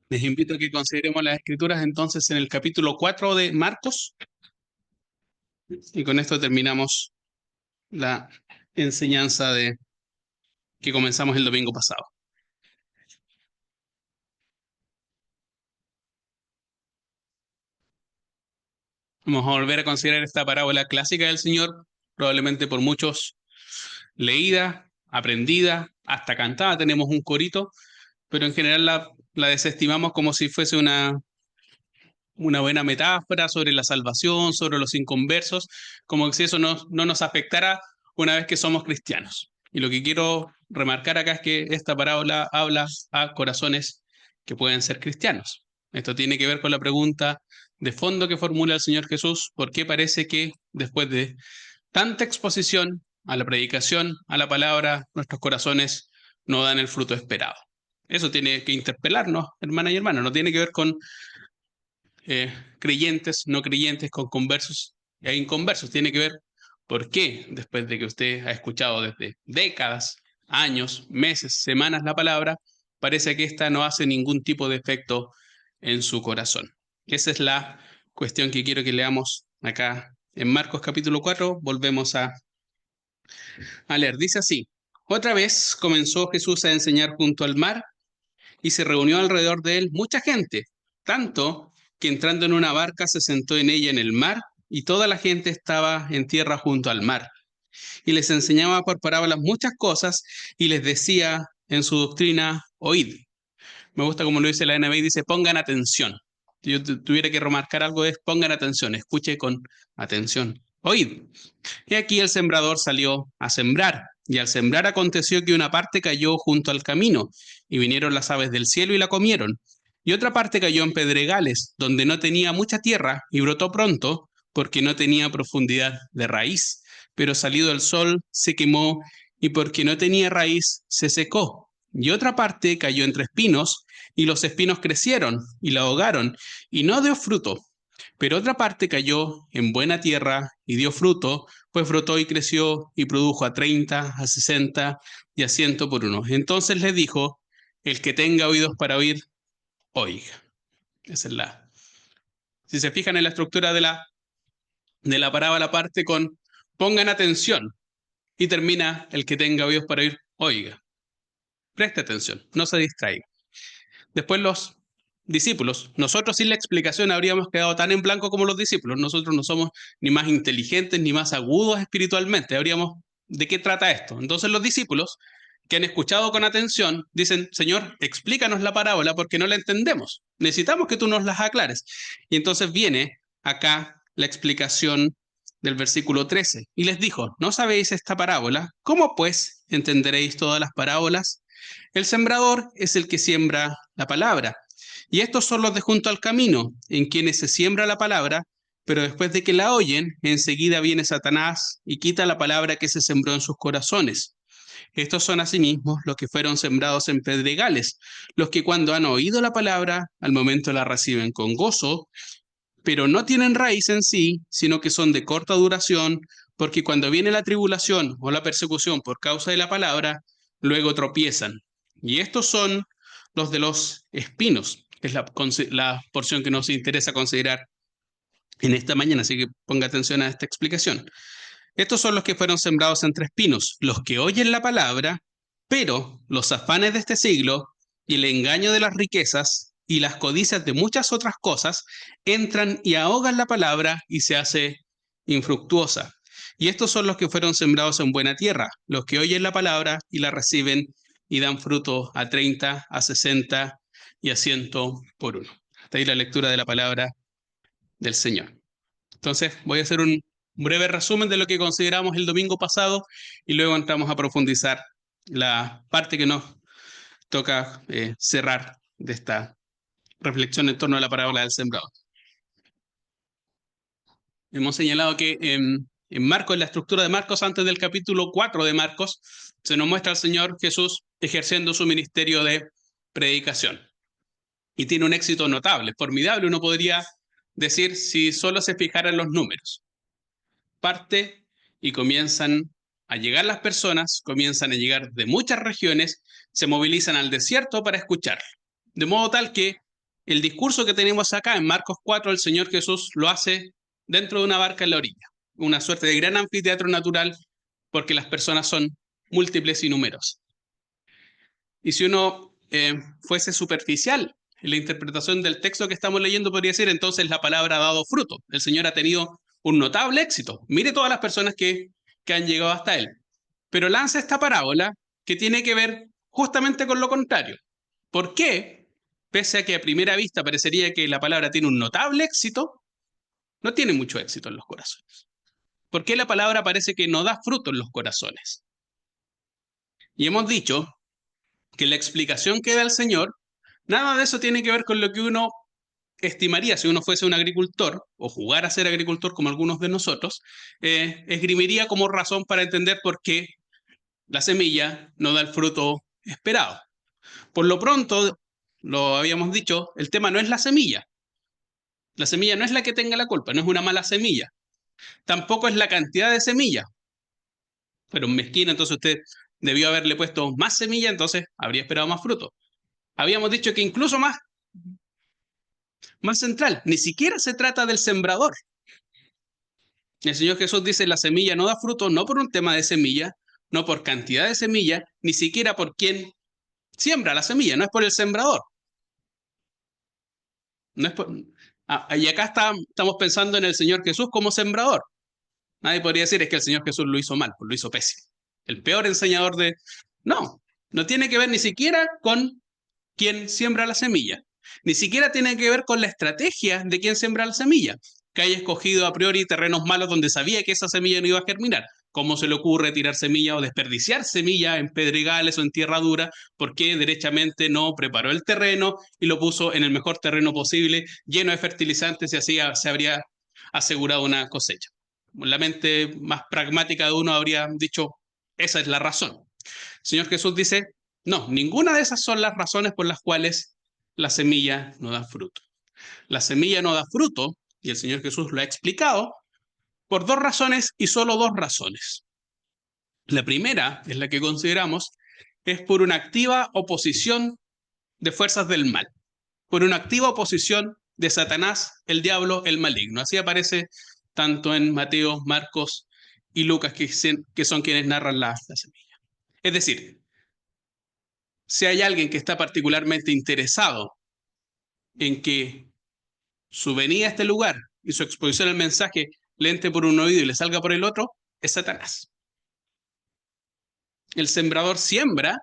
Les invito a que consideremos las escrituras entonces en el capítulo 4 de Marcos y con esto terminamos la enseñanza de que comenzamos el domingo pasado. Vamos a volver a considerar esta parábola clásica del Señor, probablemente por muchos leída, aprendida, hasta cantada, tenemos un corito, pero en general la desestimamos como si fuese una buena metáfora sobre la salvación, sobre los inconversos, como si eso no nos afectara una vez que somos cristianos. Y lo que quiero remarcar acá es que esta parábola habla a corazones que pueden ser cristianos. Esto tiene que ver con la pregunta de fondo que formula el Señor Jesús: ¿por qué parece que después de tanta exposición a la predicación, a la palabra, nuestros corazones no dan el fruto esperado? Eso tiene que interpelarnos, hermanas y hermanos, no tiene que ver con creyentes, no creyentes, con conversos e inconversos. Tiene que ver por qué, después de que usted ha escuchado desde décadas, años, meses, semanas la palabra, parece que ésta no hace ningún tipo de efecto en su corazón. Esa es la cuestión que quiero que leamos acá en Marcos capítulo 4. Volvemos a leer. Dice así: otra vez comenzó Jesús a enseñar junto al mar y se reunió alrededor de él mucha gente, tanto que entrando en una barca se sentó en ella en el mar, y toda la gente estaba en tierra junto al mar. Y les enseñaba por parábolas muchas cosas, y les decía en su doctrina: oíd. Me gusta como lo dice la NBI, dice: pongan atención. Si yo tuviera que remarcar algo, es: pongan atención, escuche con atención. Oíd. Y aquí el sembrador salió a sembrar, y al sembrar aconteció que una parte cayó junto al camino, y vinieron las aves del cielo y la comieron. Y otra parte cayó en pedregales, donde no tenía mucha tierra, y brotó pronto, porque no tenía profundidad de raíz. Pero salido el sol, se quemó, y porque no tenía raíz, se secó. Y otra parte cayó entre espinos, y los espinos crecieron, y la ahogaron, y no dio fruto. Pero otra parte cayó en buena tierra y dio fruto, pues brotó y creció y produjo a 30, a 60 y a 100 por uno. Entonces le dijo: el que tenga oídos para oír, oiga. Esa es la. Si se fijan en la estructura de la parábola, parte con pongan atención y termina: el que tenga oídos para oír, oiga. Preste atención, no se distraiga. Después los discípulos. Nosotros sin la explicación habríamos quedado tan en blanco como los discípulos. Nosotros no somos ni más inteligentes ni más agudos espiritualmente. Habríamos, ¿de qué trata esto? Entonces los discípulos, que han escuchado con atención, dicen: Señor, explícanos la parábola porque no la entendemos. Necesitamos que tú nos las aclares. Y entonces viene acá la explicación del versículo 13. Y les dijo: ¿no sabéis esta parábola? ¿Cómo pues entenderéis todas las parábolas? El sembrador es el que siembra la palabra. Y estos son los de junto al camino, en quienes se siembra la palabra, pero después de que la oyen, enseguida viene Satanás y quita la palabra que se sembró en sus corazones. Estos son asimismo los que fueron sembrados en pedregales, los que cuando han oído la palabra, al momento la reciben con gozo, pero no tienen raíz en sí, sino que son de corta duración, porque cuando viene la tribulación o la persecución por causa de la palabra, luego tropiezan. Y estos son los de los espinos, que es la porción que nos interesa considerar en esta mañana, así que ponga atención a esta explicación. Estos son los que fueron sembrados entre espinos, los que oyen la palabra, pero los afanes de este siglo y el engaño de las riquezas y las codicias de muchas otras cosas entran y ahogan la palabra y se hace infructuosa. Y estos son los que fueron sembrados en buena tierra, los que oyen la palabra y la reciben y dan fruto a 30, a 60 y a 100 por uno. Hasta ahí la lectura de la palabra del Señor. Entonces, voy a hacer un breve resumen de lo que consideramos el domingo pasado y luego entramos a profundizar la parte que nos toca cerrar de esta reflexión en torno a la parábola del sembrador. Hemos señalado que en Marcos, en la estructura de Marcos, antes del capítulo 4 de Marcos, se nos muestra al Señor Jesús ejerciendo su ministerio de predicación. Y tiene un éxito notable, formidable, uno podría decir, si solo se fijara en los números. Parte y comienzan a llegar las personas, comienzan a llegar de muchas regiones, se movilizan al desierto para escuchar. De modo tal que el discurso que tenemos acá en Marcos 4, el Señor Jesús lo hace dentro de una barca en la orilla, una suerte de gran anfiteatro natural, porque las personas son múltiples y numerosas. Y si uno fuese superficial en la interpretación del texto que estamos leyendo, podría decir, entonces la palabra ha dado fruto. El Señor ha tenido un notable éxito. Mire todas las personas que han llegado hasta Él. Pero lanza esta parábola que tiene que ver justamente con lo contrario. ¿Por qué? Pese a que a primera vista parecería que la palabra tiene un notable éxito, no tiene mucho éxito en los corazones. ¿Por qué la palabra parece que no da fruto en los corazones? Y hemos dicho que la explicación que da el Señor, nada de eso tiene que ver con lo que uno estimaría si uno fuese un agricultor o jugara a ser agricultor como algunos de nosotros, esgrimiría como razón para entender por qué la semilla no da el fruto esperado. Por lo pronto, lo habíamos dicho, el tema no es la semilla. La semilla no es la que tenga la culpa, no es una mala semilla. Tampoco es la cantidad de semilla. Pero un mezquino, entonces usted debió haberle puesto más semilla, entonces habría esperado más fruto. Habíamos dicho que incluso más central, ni siquiera se trata del sembrador. El Señor Jesús dice, la semilla no da fruto, no por un tema de semilla, no por cantidad de semilla, ni siquiera por quien siembra la semilla, no es por el sembrador. No es por... y acá estamos pensando en el Señor Jesús como sembrador. Nadie podría decir es que el Señor Jesús lo hizo mal, pues lo hizo pésimo. El peor enseñador de... No, no tiene que ver ni siquiera con quien siembra la semilla. Ni siquiera tiene que ver con la estrategia de quien siembra la semilla, que haya escogido a priori terrenos malos donde sabía que esa semilla no iba a germinar. ¿Cómo se le ocurre tirar semilla o desperdiciar semilla en pedregales o en tierra dura? Porque derechamente no preparó el terreno y lo puso en el mejor terreno posible, lleno de fertilizantes, y así se habría asegurado una cosecha. La mente más pragmática de uno habría dicho, esa es la razón. El Señor Jesús dice, no, ninguna de esas son las razones por las cuales la semilla no da fruto. La semilla no da fruto, y el Señor Jesús lo ha explicado, por dos razones y solo dos razones. La primera, es la que consideramos, es por una activa oposición de fuerzas del mal, por una activa oposición de Satanás, el diablo, el maligno. Así aparece tanto en Mateo, Marcos y Lucas, que son quienes narran la semilla. Es decir, si hay alguien que está particularmente interesado en que su venida a este lugar y su exposición al mensaje le entre por un oído y le salga por el otro, es Satanás. El sembrador siembra,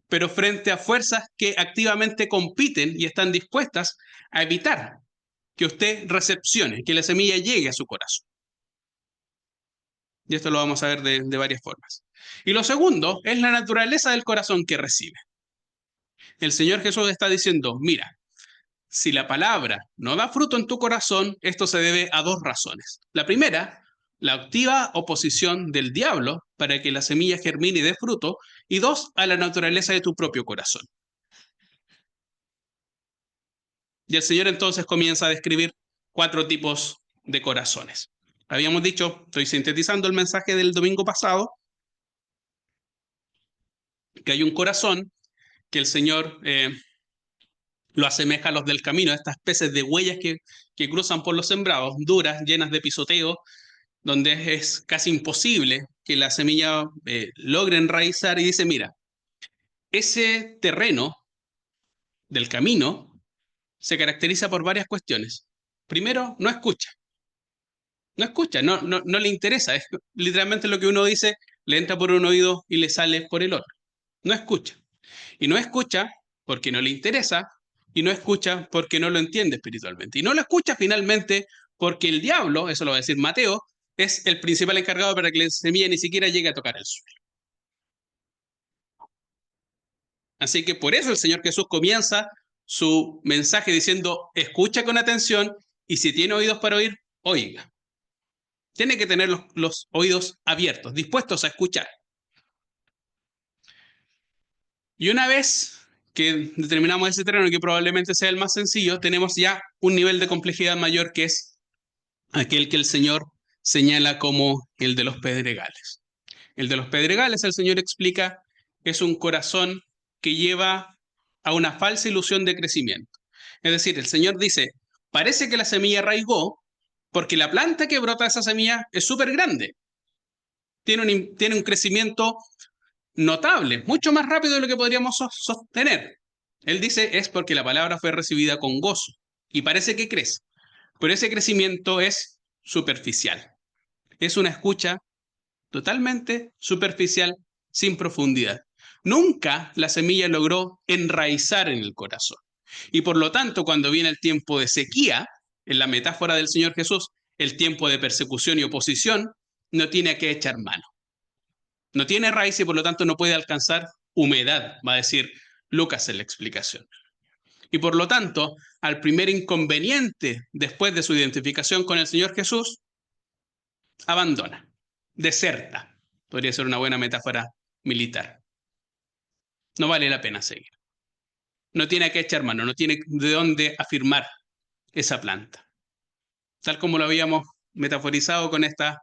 pero frente a fuerzas que activamente compiten y están dispuestas a evitar que usted recepcione, que la semilla llegue a su corazón. Y esto lo vamos a ver de varias formas. Y lo segundo es la naturaleza del corazón que recibe. El Señor Jesús está diciendo, mira, si la palabra no da fruto en tu corazón, esto se debe a dos razones. La primera, la activa oposición del diablo para que la semilla germine y dé fruto. Y dos, a la naturaleza de tu propio corazón. Y el Señor entonces comienza a describir cuatro tipos de corazones. Habíamos dicho, estoy sintetizando el mensaje del domingo pasado, que hay un corazón que el Señor lo asemeja a los del camino, a estas especies de huellas que cruzan por los sembrados, duras, llenas de pisoteo, donde es casi imposible que la semilla logre enraizar, y dice, mira, ese terreno del camino se caracteriza por varias cuestiones. Primero, no escucha. No escucha, no le interesa. Es literalmente lo que uno dice, le entra por un oído y le sale por el otro. No escucha. Y no escucha porque no le interesa, y no escucha porque no lo entiende espiritualmente. Y no lo escucha finalmente porque el diablo, eso lo va a decir Mateo, es el principal encargado para que la semilla ni siquiera llegue a tocar el suelo. Así que por eso el Señor Jesús comienza su mensaje diciendo, escucha con atención, y si tiene oídos para oír, oiga. Tiene que tener los oídos abiertos, dispuestos a escuchar. Y una vez que determinamos ese terreno, que probablemente sea el más sencillo, tenemos ya un nivel de complejidad mayor, que es aquel que el Señor señala como el de los pedregales. El de los pedregales, el Señor explica, es un corazón que lleva a una falsa ilusión de crecimiento. Es decir, el Señor dice, parece que la semilla arraigó porque la planta que brota de esa semilla es súper grande. Tiene un crecimiento notable, mucho más rápido de lo que podríamos sostener. Él dice, es porque la palabra fue recibida con gozo y parece que crece, pero ese crecimiento es superficial. Es una escucha totalmente superficial, sin profundidad. Nunca la semilla logró enraizar en el corazón. Y por lo tanto, cuando viene el tiempo de sequía, en la metáfora del Señor Jesús, el tiempo de persecución y oposición, no tiene a qué echar mano. No tiene raíz y por lo tanto no puede alcanzar humedad, va a decir Lucas en la explicación. Y por lo tanto, al primer inconveniente después de su identificación con el Señor Jesús, abandona, deserta. Podría ser una buena metáfora militar. No vale la pena seguir. No tiene a qué echar mano, no tiene de dónde afirmar esa planta. Tal como lo habíamos metaforizado con estas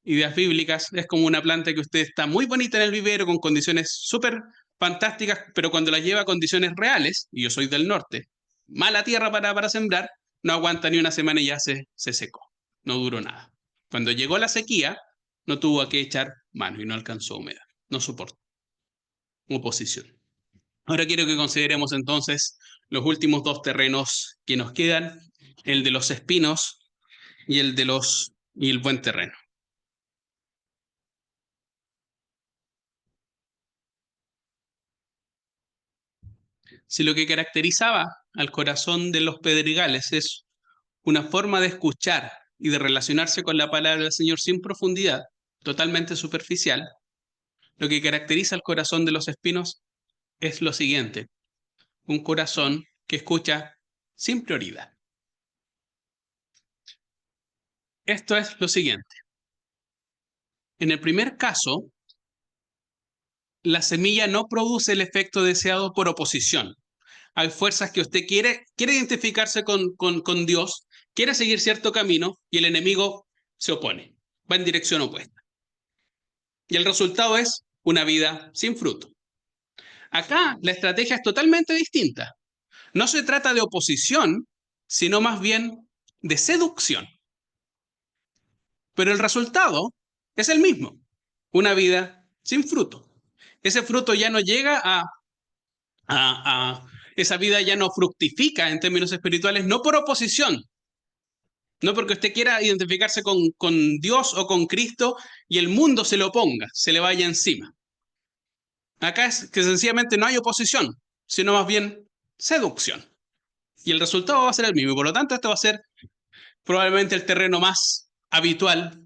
ideas bíblicas, es como una planta que usted está muy bonita en el vivero, con condiciones súper fantásticas, pero cuando la lleva a condiciones reales, y yo soy del norte, mala tierra para sembrar, no aguanta ni una semana y ya se secó. No duró nada. Cuando llegó la sequía, no tuvo a qué echar mano y no alcanzó humedad. No soportó oposición. Ahora quiero que consideremos entonces los últimos dos terrenos que nos quedan, el de los espinos y el buen terreno. Si lo que caracterizaba al corazón de los pedregales es una forma de escuchar y de relacionarse con la palabra del Señor sin profundidad, totalmente superficial, lo que caracteriza al corazón de los espinos es lo siguiente: un corazón que escucha sin prioridad. Esto es lo siguiente. En el primer caso, la semilla no produce el efecto deseado por oposición. Hay fuerzas que usted quiere identificarse con Dios, quiere seguir cierto camino y el enemigo se opone, va en dirección opuesta. Y el resultado es una vida sin fruto. Acá la estrategia es totalmente distinta. No se trata de oposición, sino más bien de seducción. Pero el resultado es el mismo, una vida sin fruto. Ese fruto ya no llega esa vida ya no fructifica en términos espirituales, no por oposición, no porque usted quiera identificarse con Dios o con Cristo y el mundo se lo oponga, se le vaya encima. Acá es que sencillamente no hay oposición, sino más bien seducción. Y el resultado va a ser el mismo. Y por lo tanto, esto va a ser probablemente el terreno más habitual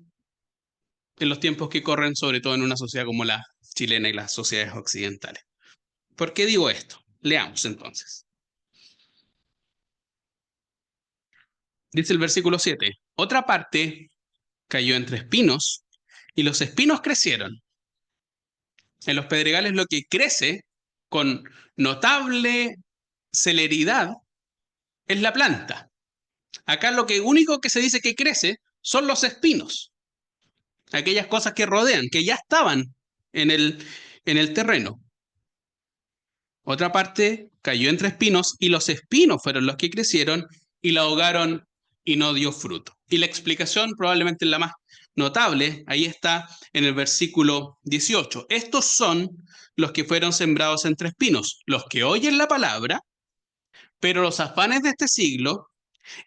en los tiempos que corren, sobre todo en una sociedad como la chilena y las sociedades occidentales. ¿Por qué digo esto? Leamos entonces. Dice el versículo 7. Otra parte cayó entre espinos y los espinos crecieron. En los pedregales lo que crece con notable celeridad es la planta. Acá lo único que se dice que crece son los espinos, aquellas cosas que rodean, que ya estaban en el terreno. Otra parte cayó entre espinos y los espinos fueron los que crecieron y la ahogaron y no dio fruto. Y la explicación probablemente la más notable, ahí está en el versículo 18. Estos son los que fueron sembrados entre espinos, los que oyen la palabra, pero los afanes de este siglo,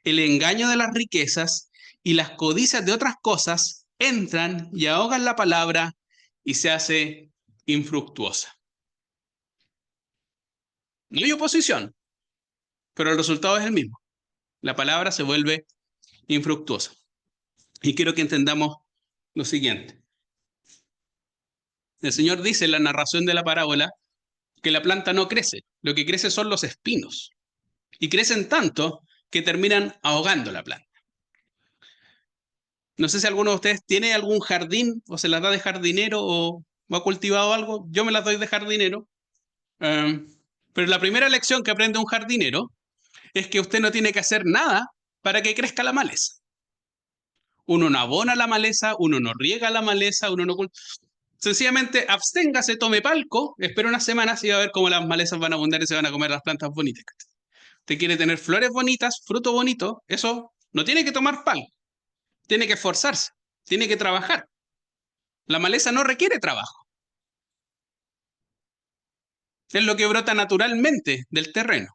el engaño de las riquezas y las codicias de otras cosas entran y ahogan la palabra y se hace infructuosa. No hay oposición, pero el resultado es el mismo. La palabra se vuelve infructuosa. Y quiero que entendamos lo siguiente. El Señor dice en la narración de la parábola que la planta no crece, lo que crece son los espinos. Y crecen tanto que terminan ahogando la planta. No sé si alguno de ustedes tiene algún jardín o se las da de jardinero o ha cultivado algo. Yo me las doy de jardinero. Pero la primera lección que aprende un jardinero es que usted no tiene que hacer nada para que crezca la maleza. Uno no abona la maleza, uno no riega la maleza, uno no... Sencillamente absténgase, tome palco, espera unas semanas y va a ver cómo las malezas van a abundar y se van a comer las plantas bonitas. Usted quiere tener flores bonitas, fruto bonito, eso no tiene que tomar pal, tiene que esforzarse, tiene que trabajar. La maleza no requiere trabajo. Es lo que brota naturalmente del terreno.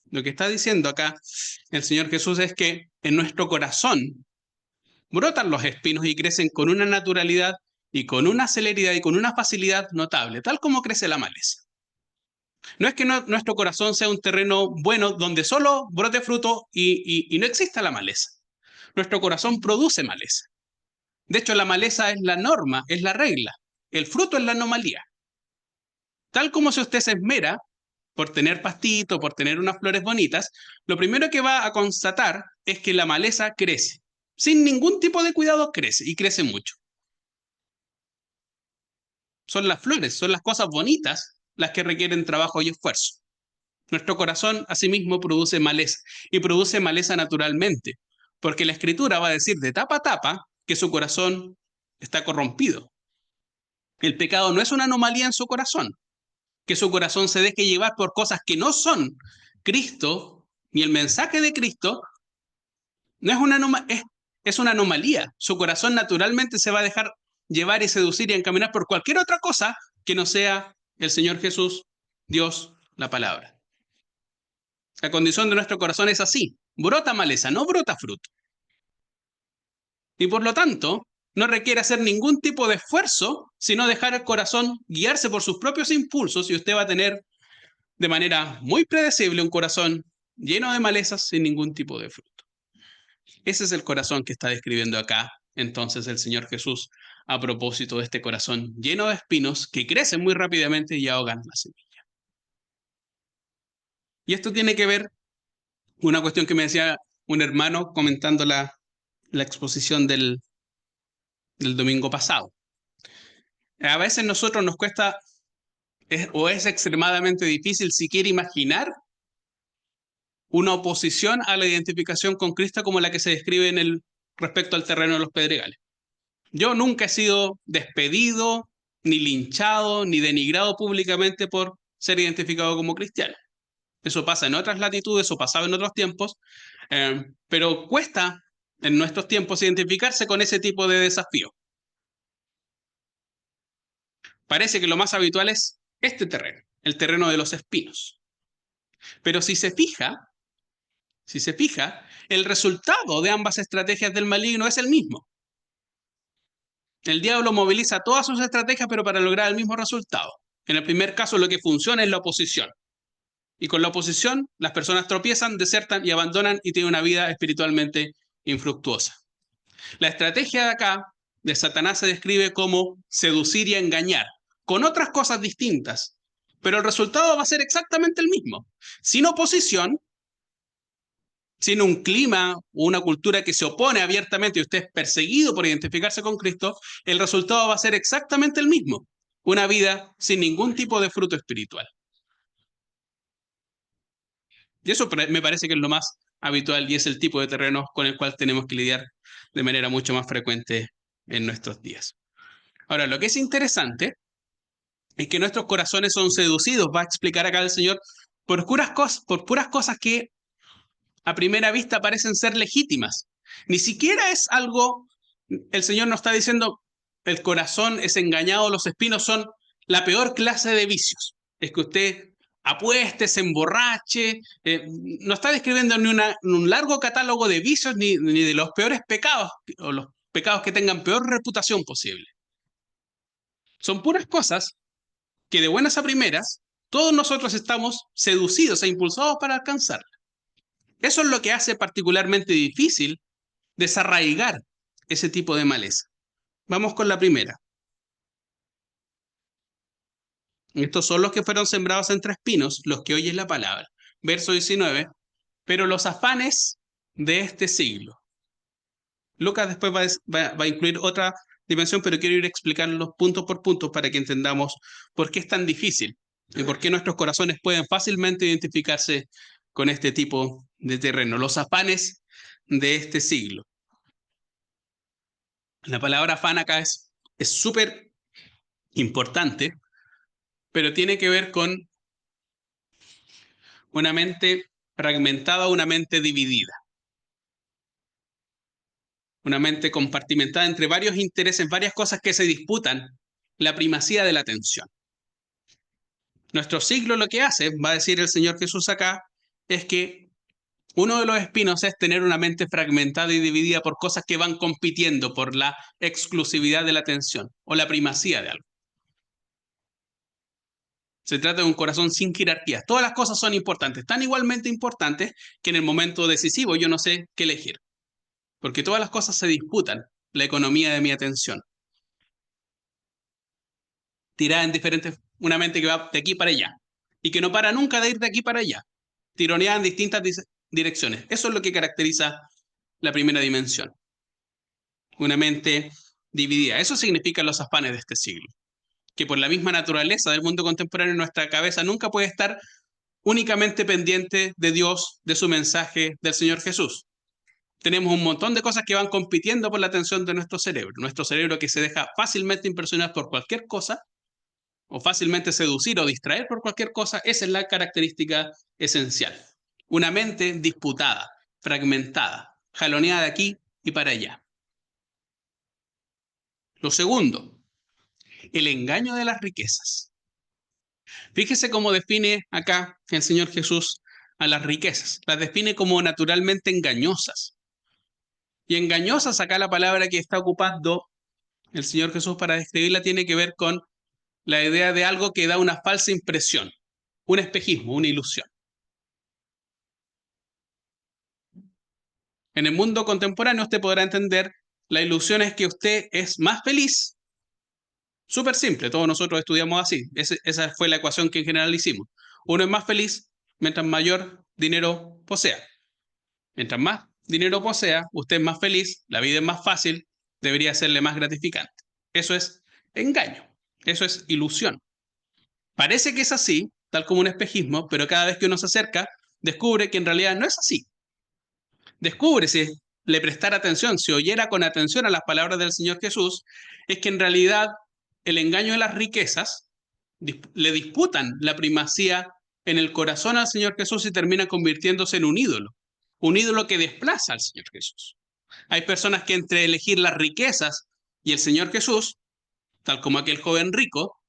Lo que está diciendo acá el Señor Jesús es que en nuestro corazón brotan los espinos y crecen con una naturalidad y con una celeridad y con una facilidad notable, tal como crece la maleza. No es que nuestro corazón sea un terreno bueno donde solo brote fruto y no exista la maleza. Nuestro corazón produce maleza. De hecho, la maleza es la norma, es la regla. El fruto es la anomalía. Tal como si usted se esmera por tener pastito, por tener unas flores bonitas, lo primero que va a constatar es que la maleza crece. Sin ningún tipo de cuidado crece y crece mucho. Son las flores, son las cosas bonitas las que requieren trabajo y esfuerzo. Nuestro corazón asimismo produce maleza y produce maleza naturalmente, porque la Escritura va a decir de tapa a tapa que su corazón está corrompido. El pecado no es una anomalía en su corazón, que su corazón se deje llevar por cosas que no son Cristo ni el mensaje de Cristo, no es es una anomalía. Su corazón naturalmente se va a dejar llevar y seducir y encaminar por cualquier otra cosa que no sea el Señor Jesús, Dios, la palabra. La condición de nuestro corazón es así. Brota maleza, no brota fruto. Y por lo tanto, no requiere hacer ningún tipo de esfuerzo, sino dejar el corazón guiarse por sus propios impulsos y usted va a tener de manera muy predecible un corazón lleno de malezas sin ningún tipo de fruto. Ese es el corazón que está describiendo acá entonces el Señor Jesús a propósito de este corazón lleno de espinos que crecen muy rápidamente y ahogan la semilla. Y esto tiene que ver con una cuestión que me decía un hermano comentando la exposición del domingo pasado. A veces nosotros nos cuesta o es extremadamente difícil siquiera imaginar una oposición a la identificación con Cristo como la que se describe respecto al terreno de los pedregales. Yo nunca he sido despedido, ni linchado, ni denigrado públicamente por ser identificado como cristiano. Eso pasa en otras latitudes, eso pasaba en otros tiempos, pero cuesta en nuestros tiempos identificarse con ese tipo de desafío. Parece que lo más habitual es este terreno, el terreno de los espinos. Pero si se fija, el resultado de ambas estrategias del maligno es el mismo. El diablo moviliza todas sus estrategias, pero para lograr el mismo resultado. En el primer caso, lo que funciona es la oposición. Y con la oposición, las personas tropiezan, desertan y abandonan y tienen una vida espiritualmente infructuosa. La estrategia de acá, de Satanás, se describe como seducir y engañar, con otras cosas distintas, pero el resultado va a ser exactamente el mismo. Sin oposición, sin un clima o una cultura que se opone abiertamente y usted es perseguido por identificarse con Cristo, el resultado va a ser exactamente el mismo. Una vida sin ningún tipo de fruto espiritual. Y eso me parece que es lo más habitual y es el tipo de terreno con el cual tenemos que lidiar de manera mucho más frecuente en nuestros días. Ahora, lo que es interesante es que nuestros corazones son seducidos, va a explicar acá el Señor, por puras cosas que a primera vista parecen ser legítimas. Ni siquiera es algo, el Señor nos está diciendo, el corazón es engañado, los espinos son la peor clase de vicios. Es que usted apueste, se emborrache, no está describiendo ni un largo catálogo de vicios ni de los peores pecados o los pecados que tengan peor reputación posible. Son puras cosas que de buenas a primeras todos nosotros estamos seducidos e impulsados para alcanzar. Eso es lo que hace particularmente difícil desarraigar ese tipo de maleza. Vamos con la primera. Estos son los que fueron sembrados entre espinos, los que oyen la palabra. Verso 19. Pero los afanes de este siglo. Lucas después va a incluir otra dimensión, pero quiero ir explicando punto por punto para que entendamos por qué es tan difícil y por qué nuestros corazones pueden fácilmente identificarse con este tipo de terreno. Los afanes de este siglo. La palabra afán acá es súper importante pero tiene que ver con una mente fragmentada, una mente dividida. Una mente compartimentada entre varios intereses, varias cosas que se disputan la primacía de la atención. Nuestro siglo lo que hace, va a decir el Señor Jesús acá, es que uno de los espinos es tener una mente fragmentada y dividida por cosas que van compitiendo por la exclusividad de la atención o la primacía de algo. Se trata de un corazón sin jerarquías. Todas las cosas son importantes, tan igualmente importantes que en el momento decisivo yo no sé qué elegir. Porque todas las cosas se disputan la economía de mi atención. Tirada en diferentes, una mente que va de aquí para allá y que no para nunca de ir de aquí para allá, tironeada en distintas direcciones. Eso es lo que caracteriza la primera dimensión. Una mente dividida. Eso significan los afanes de este siglo. Que por la misma naturaleza del mundo contemporáneo, nuestra cabeza nunca puede estar únicamente pendiente de Dios, de su mensaje, del Señor Jesús. Tenemos un montón de cosas que van compitiendo por la atención de nuestro cerebro. Nuestro cerebro que se deja fácilmente impresionar por cualquier cosa, o fácilmente seducir o distraer por cualquier cosa, esa es la característica esencial. Una mente disputada, fragmentada, jaloneada de aquí y para allá. Lo segundo, el engaño de las riquezas. Fíjese cómo define acá el Señor Jesús a las riquezas. Las define como naturalmente engañosas. Y engañosas, acá la palabra que está ocupando el Señor Jesús para describirla tiene que ver con la idea de algo que da una falsa impresión, un espejismo, una ilusión. En el mundo contemporáneo usted podrá entender la ilusión es que usted es más feliz. Súper simple, todos nosotros estudiamos así. Esa fue la ecuación que en general hicimos. Uno es más feliz mientras mayor dinero posea. Mientras más dinero posea, usted es más feliz, la vida es más fácil, debería serle más gratificante. Eso es engaño, eso es ilusión. Parece que es así, tal como un espejismo, pero cada vez que uno se acerca, descubre que en realidad no es así. Descubre, si le prestara atención, si oyera con atención a las palabras del Señor Jesús, es que en realidad el engaño de las riquezas le disputan la primacía en el corazón al Señor Jesús y termina convirtiéndose en un ídolo que desplaza al Señor Jesús. Hay personas que entre elegir las riquezas y el Señor Jesús, tal como aquel joven rico,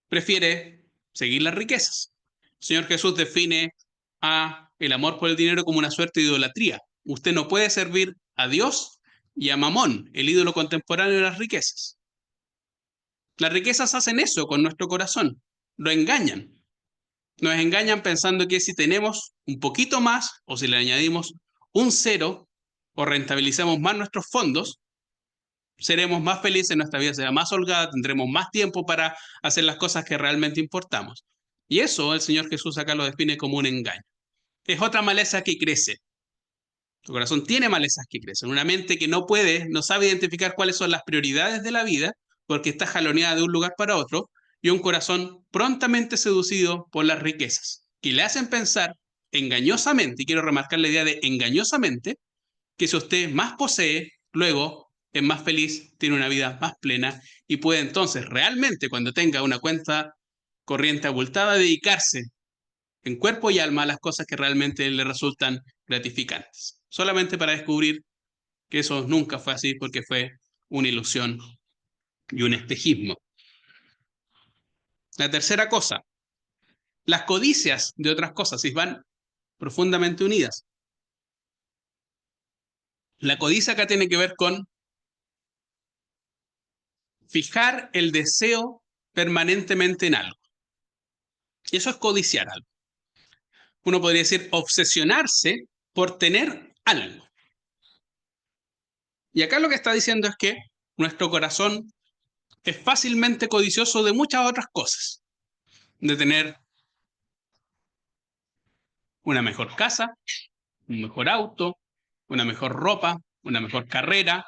prefiere seguir las riquezas. El Señor Jesús define a el amor por el dinero como una suerte de idolatría. Usted no puede servir a Dios y a Mamón, el ídolo contemporáneo de las riquezas. Las riquezas hacen eso con nuestro corazón, lo engañan. Nos engañan pensando que si tenemos un poquito más o si le añadimos un cero o rentabilizamos más nuestros fondos, seremos más felices, nuestra vida será más holgada, tendremos más tiempo para hacer las cosas que realmente importamos. Y eso el Señor Jesús acá lo define como un engaño. Es otra maleza que crece. Tu corazón tiene malezas que crecen. Una mente que no puede, no sabe identificar cuáles son las prioridades de la vida porque está jaloneada de un lugar para otro. Y un corazón prontamente seducido por las riquezas, que le hacen pensar engañosamente, y quiero remarcar la idea de engañosamente, que si usted más posee, luego es más feliz, tiene una vida más plena y puede entonces realmente, cuando tenga una cuenta corriente abultada, dedicarse en cuerpo y alma a las cosas que realmente le resultan gratificantes. Solamente para descubrir que eso nunca fue así porque fue una ilusión y un espejismo. La tercera cosa, las codicias de otras cosas, y van profundamente unidas. La codicia acá tiene que ver con fijar el deseo permanentemente en algo. Y eso es codiciar algo. Uno podría decir obsesionarse por tener algo. Y acá lo que está diciendo es que nuestro corazón es fácilmente codicioso de muchas otras cosas. De tener una mejor casa, un mejor auto, una mejor ropa, una mejor carrera,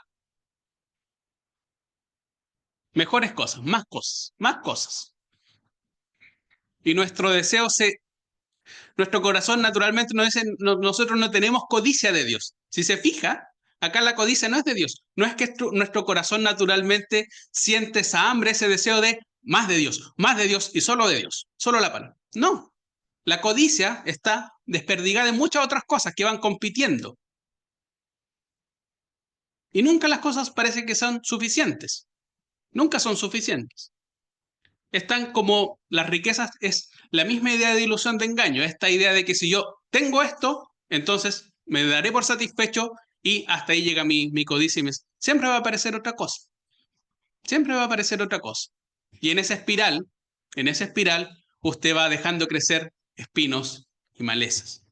mejores cosas, más cosas, más cosas. Y nuestro deseo nuestro corazón naturalmente nos dice, nosotros no tenemos codicia de Dios. Si se fija, acá la codicia no es de Dios. No es que nuestro corazón naturalmente siente esa hambre, ese deseo de más de Dios y solo de Dios, solo la palabra. No, la codicia está desperdigada en muchas otras cosas que van compitiendo. Y nunca las cosas parece que son suficientes. Nunca son suficientes. Están como las riquezas, es la misma idea de ilusión de engaño, esta idea de que si yo tengo esto, entonces me daré por satisfecho y hasta ahí llega mi codicia. Siempre va a aparecer otra cosa. Siempre va a aparecer otra cosa. Y en esa espiral, usted va dejando crecer espinos y malezas.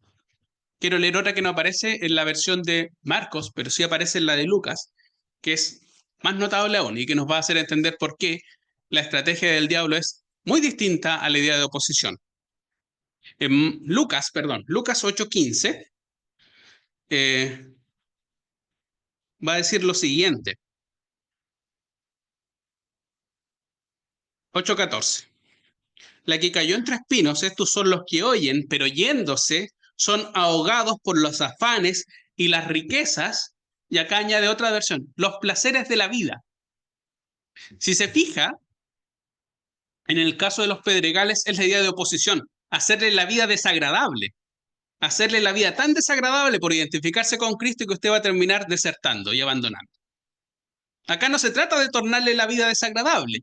Quiero leer otra que no aparece en la versión de Marcos, pero sí aparece en la de Lucas, que es más notable aún y que nos va a hacer entender por qué la estrategia del diablo es muy distinta a la idea de oposición. En Lucas 8:15, va a decir lo siguiente. 8:14. La que cayó entre espinos, estos son los que oyen, pero yéndose, son ahogados por los afanes y las riquezas, y acá añade otra versión, los placeres de la vida. Si se fija, en el caso de los pedregales es la idea de oposición, hacerle la vida desagradable, hacerle la vida tan desagradable por identificarse con Cristo que usted va a terminar desertando y abandonando. Acá no se trata de tornarle la vida desagradable,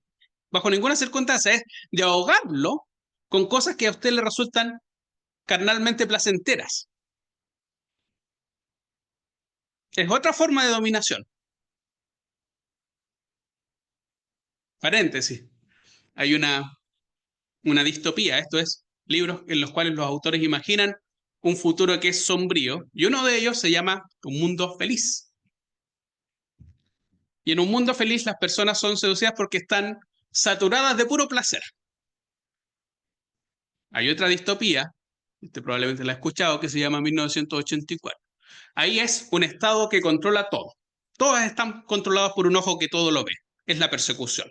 bajo ninguna circunstancia, es de ahogarlo con cosas que a usted le resultan carnalmente placenteras. Es otra forma de dominación. Paréntesis. Hay una distopía, esto es, libros en los cuales los autores imaginan un futuro que es sombrío, y uno de ellos se llama Un mundo feliz. Y en un mundo feliz las personas son seducidas porque están saturadas de puro placer. Hay otra distopía, usted probablemente la ha escuchado, que se llama 1984. Ahí es un estado que controla todo. Todas están controladas por un ojo que todo lo ve. Es la persecución.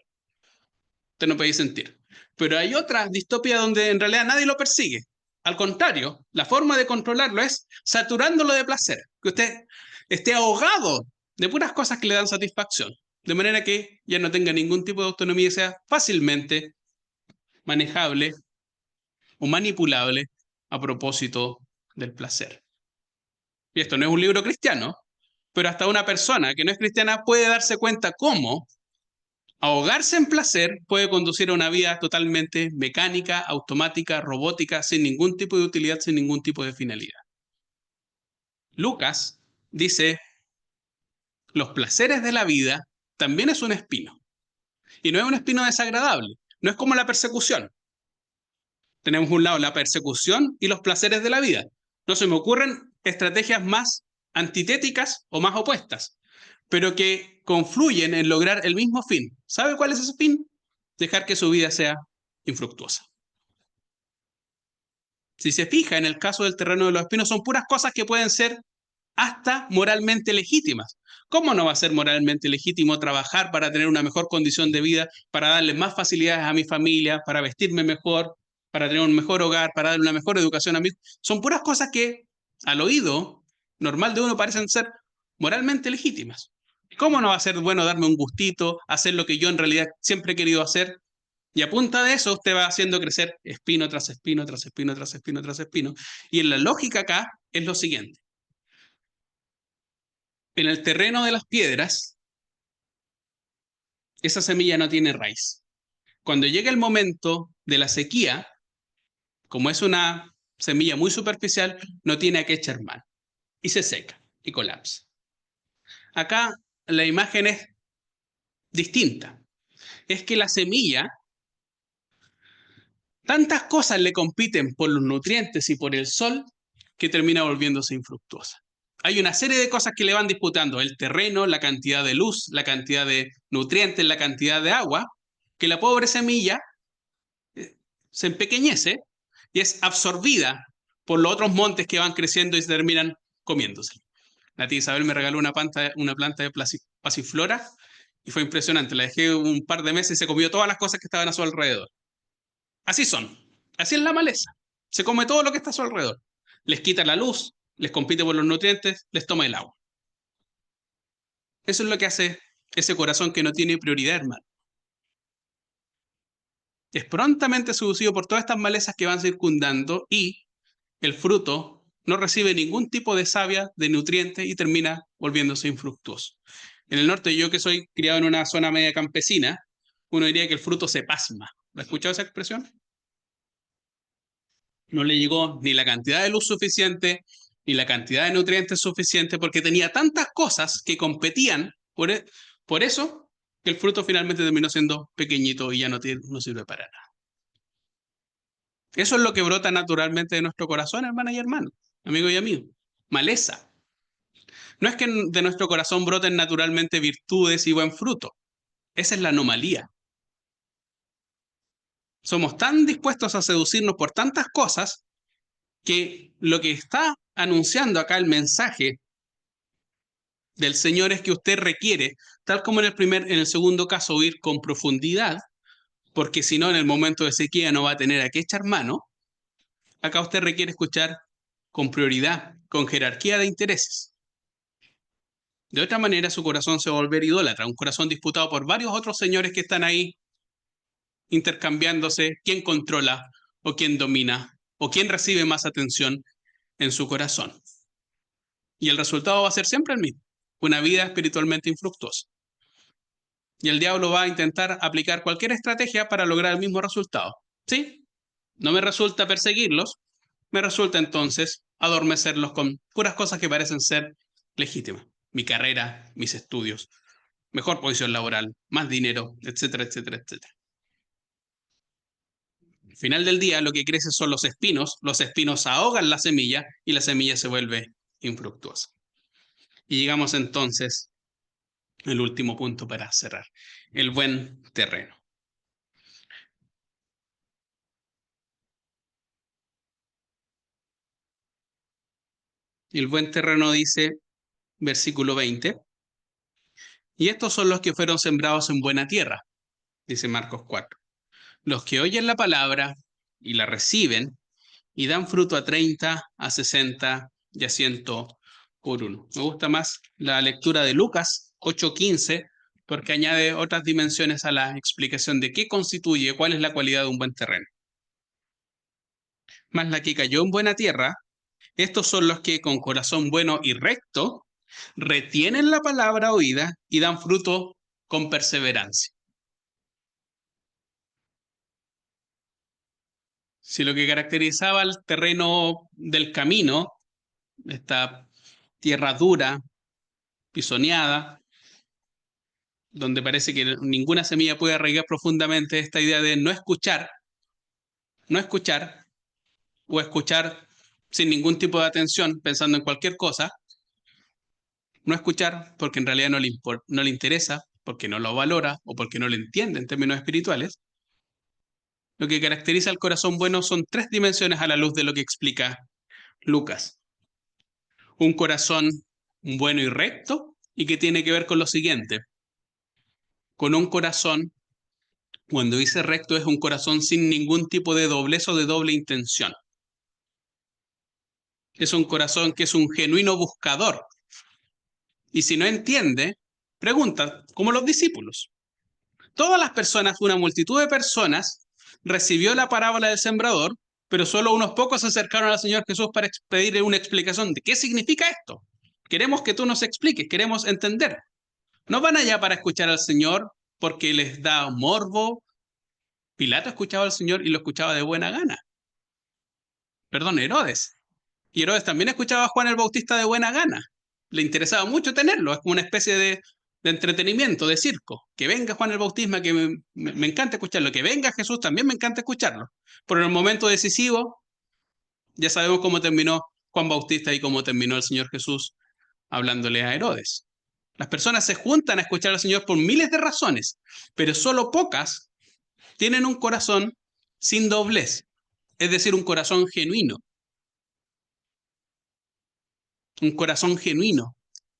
Usted no puede sentir. Pero hay otra distopía donde en realidad nadie lo persigue. Al contrario, la forma de controlarlo es saturándolo de placer. Que usted esté ahogado de puras cosas que le dan satisfacción. De manera que ya no tenga ningún tipo de autonomía y sea fácilmente manejable o manipulable a propósito del placer. Y esto no es un libro cristiano, pero hasta una persona que no es cristiana puede darse cuenta cómo ahogarse en placer puede conducir a una vida totalmente mecánica, automática, robótica, sin ningún tipo de utilidad, sin ningún tipo de finalidad. Lucas dice, los placeres de la vida también es un espino. Y no es un espino desagradable, no es como la persecución. Tenemos un lado la persecución y los placeres de la vida. No se me ocurren estrategias más antitéticas o más opuestas, pero que confluyen en lograr el mismo fin. ¿Sabe cuál es ese fin? Dejar que su vida sea infructuosa. Si se fija en el caso del terreno de los espinos, son puras cosas que pueden ser hasta moralmente legítimas. ¿Cómo no va a ser moralmente legítimo trabajar para tener una mejor condición de vida, para darle más facilidades a mi familia, para vestirme mejor, para tener un mejor hogar, para darle una mejor educación a mí? Son puras cosas que al oído normal de uno parecen ser moralmente legítimas. ¿Cómo no va a ser bueno darme un gustito, hacer lo que yo en realidad siempre he querido hacer? Y a punta de eso usted va haciendo crecer espino tras espino, tras espino, tras espino, tras espino. Y en la lógica acá es lo siguiente. En el terreno de las piedras, esa semilla no tiene raíz. Cuando llega el momento de la sequía, como es una semilla muy superficial, no tiene a qué echar mano. Y se seca y colapsa. Acá la imagen es distinta. Es que la semilla, tantas cosas le compiten por los nutrientes y por el sol que termina volviéndose infructuosa. Hay una serie de cosas que le van disputando, el terreno, la cantidad de luz, la cantidad de nutrientes, la cantidad de agua, que la pobre semilla se empequeñece y es absorbida por los otros montes que van creciendo y se terminan comiéndose. La tía Isabel me regaló una planta de pasiflora y fue impresionante. La dejé un par de meses y se comió todas las cosas que estaban a su alrededor. Así son. Así es la maleza. Se come todo lo que está a su alrededor. Les quita la luz, les compite por los nutrientes, les toma el agua. Eso es lo que hace ese corazón que no tiene prioridad, hermano. es prontamente seducido por todas estas malezas que van circundando y el fruto no recibe ningún tipo de savia, de nutrientes y termina volviéndose infructuoso. En el norte, yo que soy criado en una zona media campesina, uno diría que el fruto se pasma. ¿Lo has escuchado esa expresión? No le llegó ni la cantidad de luz suficiente, ni la cantidad de nutrientes suficiente, porque tenía tantas cosas que competían por eso que el fruto finalmente terminó siendo pequeñito y ya no sirve para nada. Eso es lo que brota naturalmente de nuestro corazón, hermanas y hermanos, amigos y amigos. Maleza. No es que de nuestro corazón broten naturalmente virtudes y buen fruto. Esa es la anomalía. Somos tan dispuestos a seducirnos por tantas cosas que lo que está anunciando acá el mensaje del Señor es que usted requiere, tal como en el segundo caso, oír con profundidad, porque si no, en el momento de sequía no va a tener a qué echar mano. Acá usted requiere escuchar con prioridad, con jerarquía de intereses. De otra manera, su corazón se va a volver idólatra, un corazón disputado por varios otros señores que están ahí intercambiándose quién controla o quién domina o quién recibe más atención en su corazón. Y el resultado va a ser siempre el mismo, una vida espiritualmente infructuosa. Y el diablo va a intentar aplicar cualquier estrategia para lograr el mismo resultado. ¿Sí? No me resulta perseguirlos, me resulta entonces adormecerlos con puras cosas que parecen ser legítimas. Mi carrera, mis estudios, mejor posición laboral, más dinero, etcétera, etcétera, etcétera. Al final del día lo que crece son los espinos ahogan la semilla y la semilla se vuelve infructuosa. Y llegamos entonces al último punto para cerrar, el buen terreno. El buen terreno dice, versículo 20, y estos son los que fueron sembrados en buena tierra, dice Marcos 4. Los que oyen la palabra y la reciben y dan fruto a 30, a 60 y a 100 por uno. Me gusta más la lectura de Lucas 8:15 porque añade otras dimensiones a la explicación de qué constituye, cuál es la cualidad de un buen terreno. Más la que cayó en buena tierra, estos son los que con corazón bueno y recto retienen la palabra oída y dan fruto con perseverancia. Si lo que caracterizaba el terreno del camino, esta tierra dura, pisoneada, donde parece que ninguna semilla puede arraigar profundamente, esta idea de no escuchar o escuchar sin ningún tipo de atención, pensando en cualquier cosa, no escuchar porque en realidad no le interesa, porque no lo valora o porque no lo entiende en términos espirituales. Lo que caracteriza al corazón bueno son tres dimensiones a la luz de lo que explica Lucas. Un corazón bueno y recto y que tiene que ver con lo siguiente. Con un corazón, cuando dice recto, es un corazón sin ningún tipo de doblez o de doble intención. Es un corazón que es un genuino buscador. Y si no entiende, pregunta, como los discípulos. Todas las personas, una multitud de personas, recibió la parábola del sembrador, pero solo unos pocos se acercaron al Señor Jesús para pedirle una explicación de qué significa esto. Queremos que tú nos expliques, queremos entender. No van allá para escuchar al Señor porque les da morbo. Pilato escuchaba al Señor y lo escuchaba de buena gana. Perdón, Herodes. Y Herodes también escuchaba a Juan el Bautista de buena gana. Le interesaba mucho tenerlo, es como una especie de entretenimiento, de circo. Que venga Juan el Bautista, que me encanta escucharlo. Que venga Jesús, también me encanta escucharlo. Pero en el momento decisivo, ya sabemos cómo terminó Juan Bautista y cómo terminó el Señor Jesús hablándole a Herodes. Las personas se juntan a escuchar al Señor por miles de razones, pero solo pocas tienen un corazón sin doblez, es decir, un corazón genuino. Un corazón genuino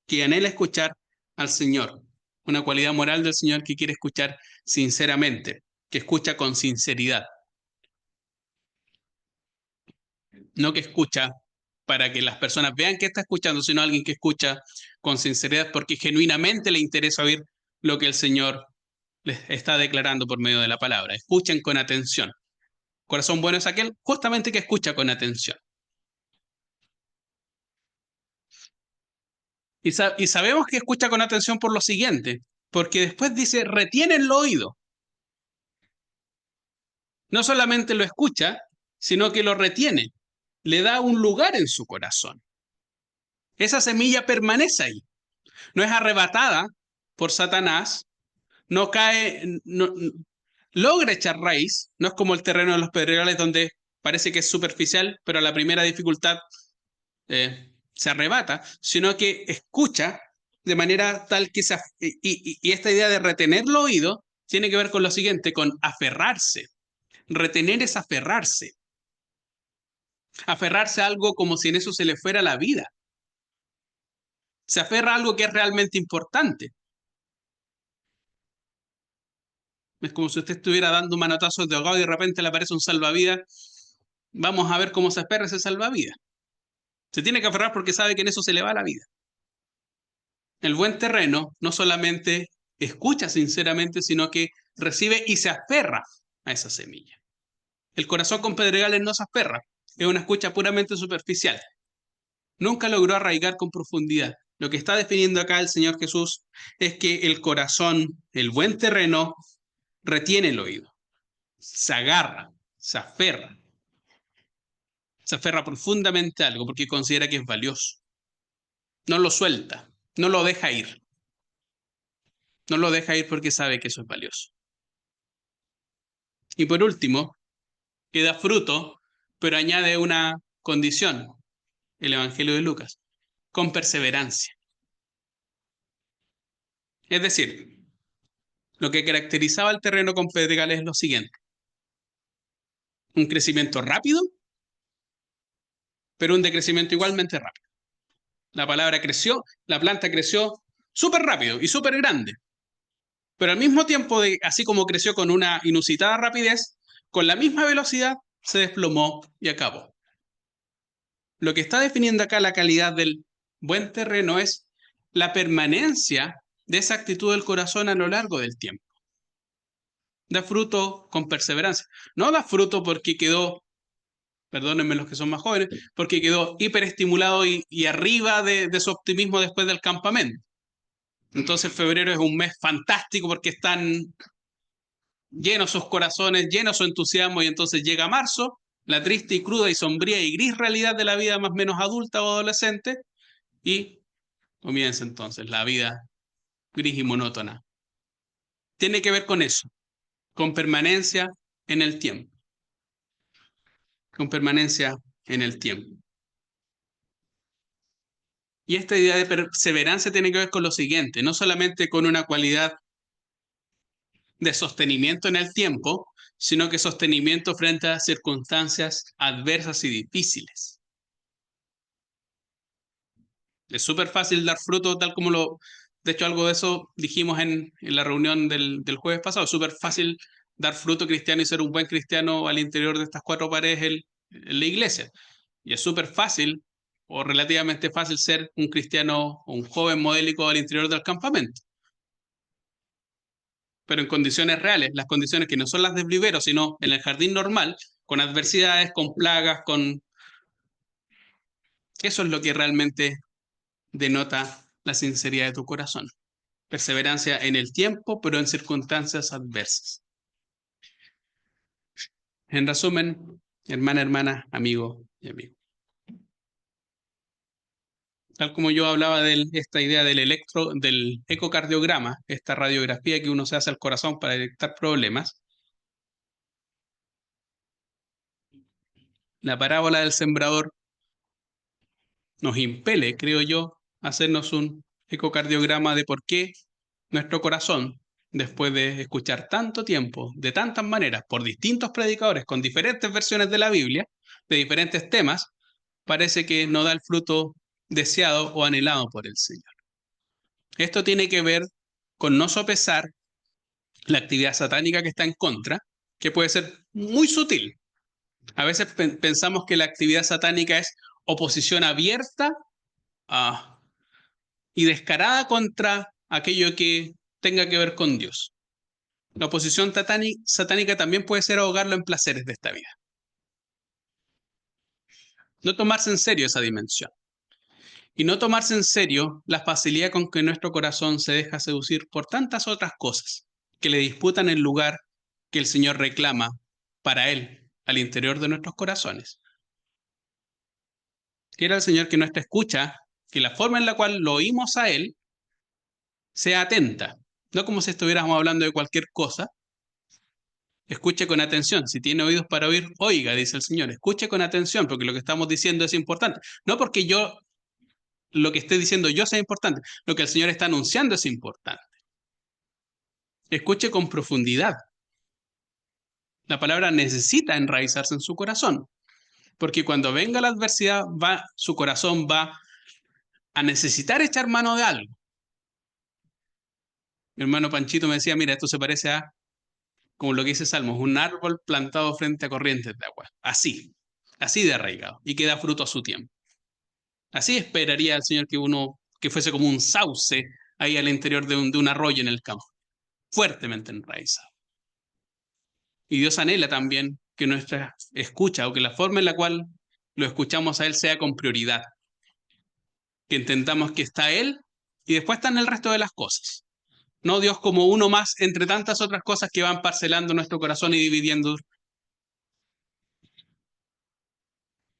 que anhela escuchar al Señor. Una cualidad moral del Señor que quiere escuchar sinceramente, que escucha con sinceridad. No que escucha para que las personas vean que está escuchando, sino alguien que escucha con sinceridad porque genuinamente le interesa oír lo que el Señor les está declarando por medio de la palabra. Escuchen con atención. Corazón bueno es aquel justamente que escucha con atención. Y sabemos que escucha con atención por lo siguiente, porque después dice, retiene el oído. No solamente lo escucha, sino que lo retiene. Le da un lugar en su corazón. Esa semilla permanece ahí. No es arrebatada por Satanás, no cae, logra echar raíz. No es como el terreno de los pedregales donde parece que es superficial, pero a la primera dificultad se arrebata, sino que escucha de manera tal que y esta idea de retener el oído tiene que ver con lo siguiente, con aferrarse. Retener es aferrarse. Aferrarse a algo como si en eso se le fuera la vida. Se aferra a algo que es realmente importante. Es como si usted estuviera dando manotazos de ahogado y de repente le aparece un salvavidas. Vamos a ver cómo se aferra ese salvavidas. Se tiene que aferrar porque sabe que en eso se le va la vida. El buen terreno no solamente escucha sinceramente, sino que recibe y se aferra a esa semilla. El corazón con pedregales no se aferra, es una escucha puramente superficial. Nunca logró arraigar con profundidad. Lo que está definiendo acá el Señor Jesús es que el corazón, el buen terreno, retiene el oído, se agarra, se aferra profundamente a algo porque considera que es valioso. No lo suelta, no lo deja ir. No lo deja ir porque sabe que eso es valioso. Y por último, que da fruto, pero añade una condición, el Evangelio de Lucas, con perseverancia. Es decir, lo que caracterizaba el terreno con pedregales es lo siguiente: un crecimiento rápido, pero un decrecimiento igualmente rápido. La palabra creció, la planta creció súper rápido y súper grande, pero al mismo tiempo, así como creció con una inusitada rapidez, con la misma velocidad se desplomó y acabó. Lo que está definiendo acá la calidad del buen terreno es la permanencia de esa actitud del corazón a lo largo del tiempo. Da fruto con perseverancia. No da fruto porque quedó, perdónenme los que son más jóvenes, porque quedó hiperestimulado y arriba de su optimismo después del campamento. Entonces febrero es un mes fantástico porque están llenos sus corazones, llenos su entusiasmo, y entonces llega marzo, la triste y cruda y sombría y gris realidad de la vida más o menos adulta o adolescente, y comienza entonces la vida gris y monótona. Tiene que ver con eso, con permanencia en el tiempo, con permanencia en el tiempo. Y esta idea de perseverancia tiene que ver con lo siguiente, no solamente con una cualidad de sostenimiento en el tiempo, sino que sostenimiento frente a circunstancias adversas y difíciles. Es súper fácil dar fruto tal como lo... De hecho, algo de eso dijimos en la reunión del jueves pasado. Es súper fácil dar fruto cristiano y ser un buen cristiano al interior de estas cuatro paredes en la iglesia. Y es súper fácil o relativamente fácil ser un cristiano o un joven modélico al interior del campamento. Pero en condiciones reales, las condiciones que no son las del vivero, sino en el jardín normal, con adversidades, con plagas, con... Eso es lo que realmente denota la sinceridad de tu corazón. Perseverancia en el tiempo, pero en circunstancias adversas. En resumen, hermana, amigo y amigo. Tal como yo hablaba de esta idea del ecocardiograma, esta radiografía que uno se hace al corazón para detectar problemas, la parábola del sembrador nos impele, creo yo, a hacernos un ecocardiograma de por qué nuestro corazón, después de escuchar tanto tiempo, de tantas maneras, por distintos predicadores, con diferentes versiones de la Biblia, de diferentes temas, parece que no da el fruto deseado o anhelado por el Señor. Esto tiene que ver con no sopesar la actividad satánica que está en contra, que puede ser muy sutil. A veces pensamos que la actividad satánica es oposición abierta y descarada contra aquello que tenga que ver con Dios. La oposición satánica también puede ser ahogarlo en placeres de esta vida. No tomarse en serio esa dimensión. Y no tomarse en serio la facilidad con que nuestro corazón se deja seducir por tantas otras cosas que le disputan el lugar que el Señor reclama para Él al interior de nuestros corazones. Quiera el Señor que nuestra escucha, que la forma en la cual lo oímos a Él, sea atenta. No como si estuviéramos hablando de cualquier cosa. Escuche con atención. Si tiene oídos para oír, oiga, dice el Señor. Escuche con atención, porque lo que estamos diciendo es importante. No porque lo que esté diciendo yo sea importante. Lo que el Señor está anunciando es importante. Escuche con profundidad. La palabra necesita enraizarse en su corazón, porque cuando venga la adversidad, su corazón va a necesitar echar mano de algo. Mi hermano Panchito me decía, mira, esto se parece a, como lo que dice Salmos, un árbol plantado frente a corrientes de agua. Así de arraigado, y que da fruto a su tiempo. Así esperaría el Señor que fuese como un sauce ahí al interior de un arroyo en el campo, fuertemente enraizado. Y Dios anhela también que nuestra escucha o que la forma en la cual lo escuchamos a Él sea con prioridad. Que entendamos que está Él y después están el resto de las cosas. No Dios como uno más entre tantas otras cosas que van parcelando nuestro corazón y dividiendo.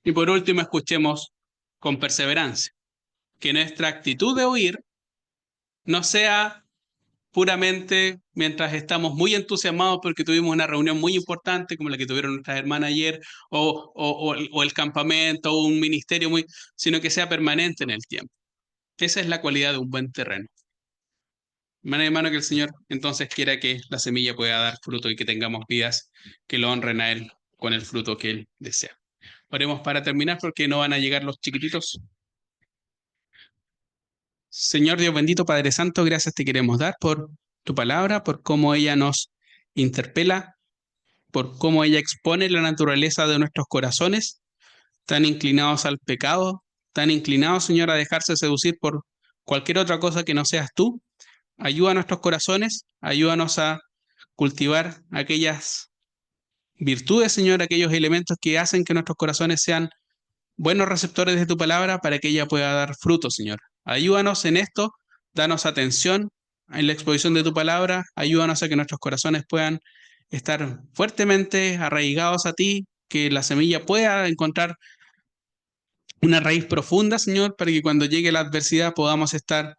Y por último, escuchemos con perseverancia. Que nuestra actitud de oír no sea puramente mientras estamos muy entusiasmados porque tuvimos una reunión muy importante como la que tuvieron nuestras hermanas ayer, o el campamento, o un ministerio sino que sea permanente en el tiempo. Esa es la cualidad de un buen terreno. Hermano, que el Señor entonces quiera que la semilla pueda dar fruto y que tengamos vidas que lo honren a Él con el fruto que Él desea. Oremos para terminar porque no van a llegar los chiquititos. Señor Dios bendito, Padre Santo, gracias te queremos dar por tu palabra, por cómo ella nos interpela, por cómo ella expone la naturaleza de nuestros corazones, tan inclinados al pecado, tan inclinados, Señor, a dejarse seducir por cualquier otra cosa que no seas tú. Ayuda a nuestros corazones, ayúdanos a cultivar aquellas virtudes, Señor, aquellos elementos que hacen que nuestros corazones sean buenos receptores de tu palabra para que ella pueda dar fruto, Señor. Ayúdanos en esto, danos atención en la exposición de tu palabra, ayúdanos a que nuestros corazones puedan estar fuertemente arraigados a ti, que la semilla pueda encontrar una raíz profunda, Señor, para que cuando llegue la adversidad podamos estar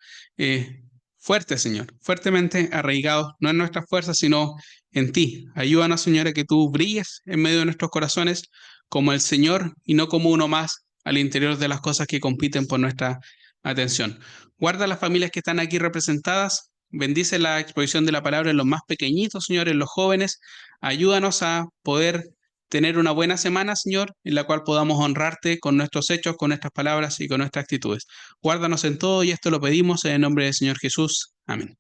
fuertes, Señor, fuertemente arraigados, no en nuestras fuerzas, sino en ti. Ayúdanos, Señor, a que tú brilles en medio de nuestros corazones como el Señor y no como uno más al interior de las cosas que compiten por nuestra atención. Guarda las familias que están aquí representadas. Bendice la exposición de la palabra en los más pequeñitos, Señor, en los jóvenes. Ayúdanos a poder tener una buena semana, Señor, en la cual podamos honrarte con nuestros hechos, con nuestras palabras y con nuestras actitudes. Guárdanos en todo y esto lo pedimos en el nombre del Señor Jesús. Amén.